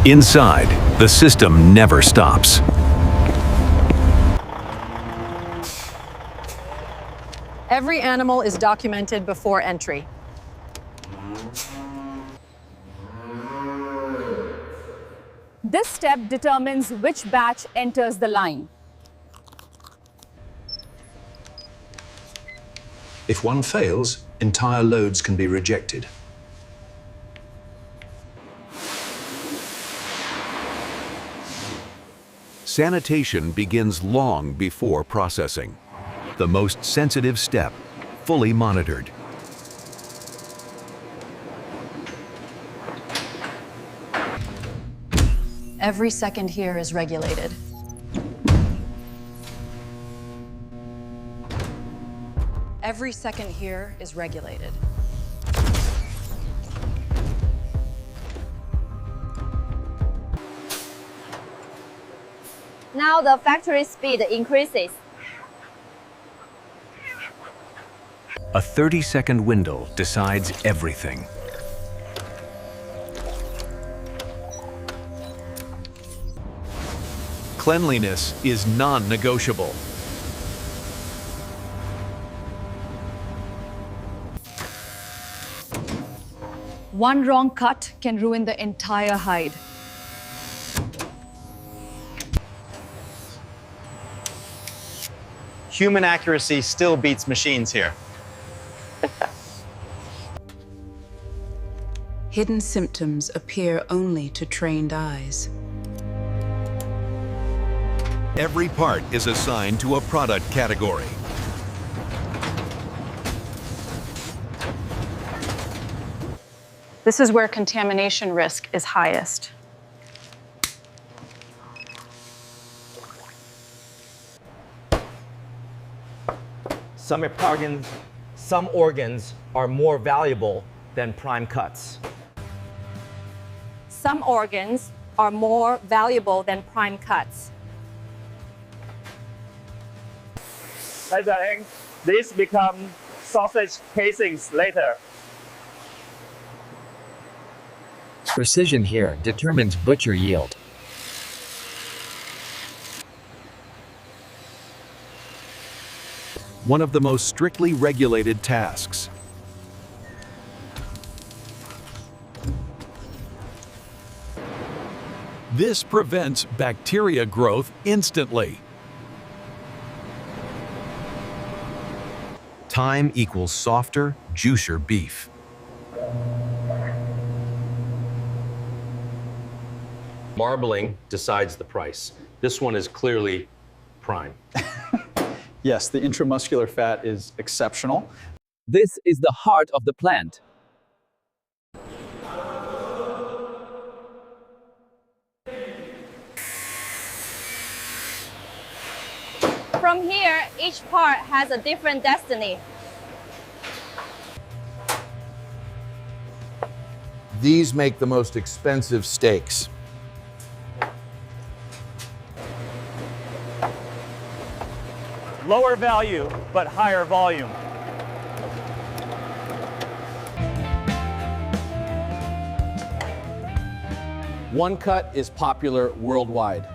Inside, the system never stops. Every animal is documented before entry. This step determines which batch enters the line. If one fails, entire loads can be rejected. Sanitation begins long before processing. The most sensitive step, fully monitored. Every second here is regulated. Every second here is regulated. Now the factory speed increases. A 30-second window decides everything. Cleanliness is non-negotiable. One wrong cut can ruin the entire hide. Human accuracy still beats machines here. Hidden symptoms appear only to trained eyes. Every part is assigned to a product category. This is where contamination risk is highest. Some organs are more valuable than prime cuts. Some organs are more valuable than prime cuts. These become sausage casings later. Precision here determines butcher yield. One of the most strictly regulated tasks. This prevents bacteria growth instantly. Time equals softer, juicier beef. Marbling decides the price. This one is clearly prime. Yes, the intramuscular fat is exceptional. This is the heart of the plant. From here, each part has a different destiny. These make the most expensive steaks. Lower value, but higher volume. One cut is popular worldwide.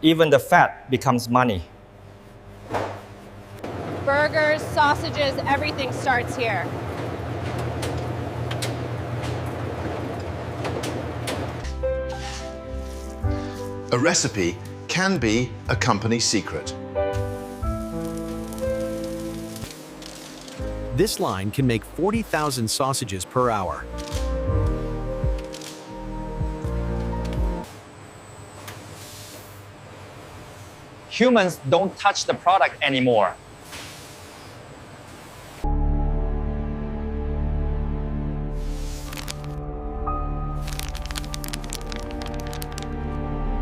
Even the fat becomes money. Burgers, sausages, everything starts here. A recipe can be a company secret. This line can make 40,000 sausages per hour. Humans don't touch the product anymore.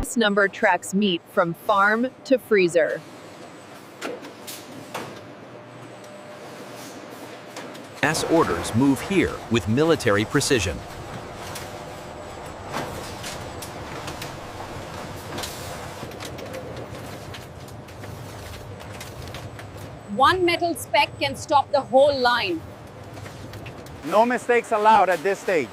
This number tracks meat from farm to freezer. Mass orders move here with military precision. One metal speck can stop the whole line. No mistakes allowed at this stage.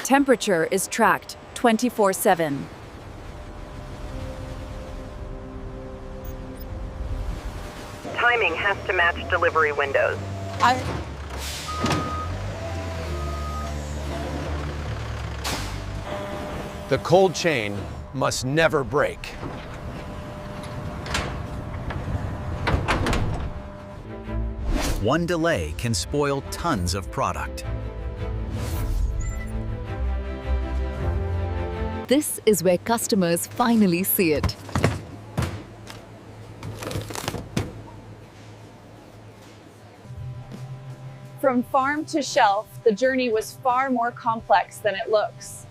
Temperature is tracked 24/7. Timing has to match delivery windows. The cold chain must never break. One delay can spoil tons of product. This is where customers finally see it. From farm to shelf, the journey was far more complex than it looks.